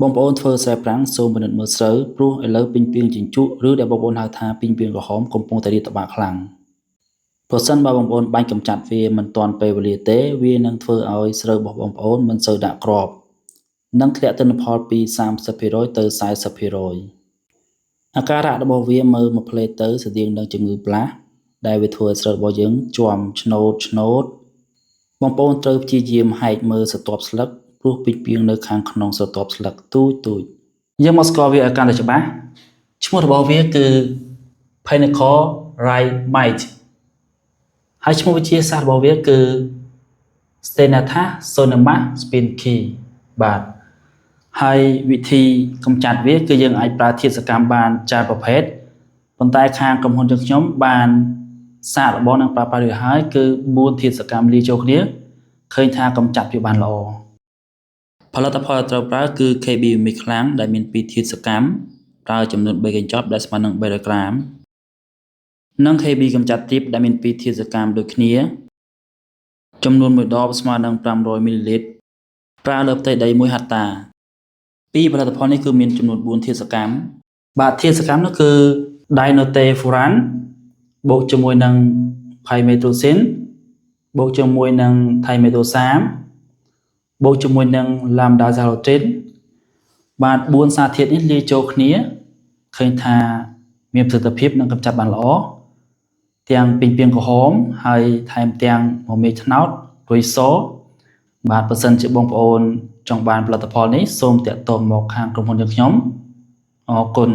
បងប្អូនធ្វើស្រែប្រាំងសូមពិនិត្យមើលស្រូវព្រោះឥឡូវពីងពាងជញ្ជក់ឬដែលបងប្អូនហៅថាពីងពាងក្រហមកំពុងតែរីកត្បាតខ្លាំងប្រសិនបើបងប្អូនបាញ់កម្ចាត់វាមិនទាន់ពេលវេលាទេវានឹងធ្វើឲ្យស្រូវរបស់បងប្អូនមិនសូវដាក់គ្រាប់និងធ្លាក់ទិន្នផលពី 30% ទៅ 40% អាការៈរបស់វាមើលមួយផ្លេតទៅស្តៀងនឹងជំងឺផ្លាស់ដែលវាធ្វើឲ្យស្រូវរបស់យើងជាំឆ្នោតបងប្អូនត្រូវព្យាយាមហែកមើលស្រទាប់ស្លឹកព្រោះពីងពាងនៅខាងក្នុងស្រទាប់ស្លឹកទូចយើងមកស្គាល់វាឲ្យកាន់តែច្បាស់ឈ្មោះរបស់វាគឺ Pinnacle Rhyemite ហើយឈ្មោះវិទ្យាសាស្ត្ររបស់វាគឺ Stenata sonema spinki បាទហើយវិធីកម្ចាត់វាគឺយើងអាចប្រើធាតុសកម្មបានច្រើនប្រភេទប៉ុន្តែខាងក្រុមហ៊ុនយើងខ្ញុំបានសាកល្បងនិងប្រើប្រាស់វាហើយគឺ4ធាតុសកម្មលាយចូលគ្នាឃើញថាកម្ចាត់វាបានល្អផលិតផលដែលត្រូវប្រើគឺ KB Mix ខ្លាំងដែលមាន2ធាតុសកម្មប្រើចំនួន3កញ្ចប់ដែលស្មើនឹង300ក្រាមនិង KB កម្ចាត់ទាបដែលមាន2ធាតុសកម្មដូចគ្នាចំនួន1ដបស្មើនឹង500មីលីលីត្រប្រើលើផ្ទៃដី1ហិកតាពីផលិតផលនេះគឺមានចំនួន4ធាតុសកម្មបាទធាតុសកម្មនោះគឺ Dinotefuran បូកជាមួយនឹង Pymetrozin បូកជាមួយនឹង Thiamethoxam បូកជាមួយនឹង Lambda-cyhalothrin បាទ4សារធាតុនេះលាយចូលគ្នាឃើញថាមានប្រសិទ្ធភាពនិងកម្ចាត់បានល្អទាំងពីងពាងក្រហមហើយថែមទាំងមមេត្នោតរុយសបាទបើសិនជាបងប្អូនចង់បានផលិតផលនេះសូមតាក់ទងមកខាងក្រុមហ៊ុនយើងខ្ញុំអរគុណ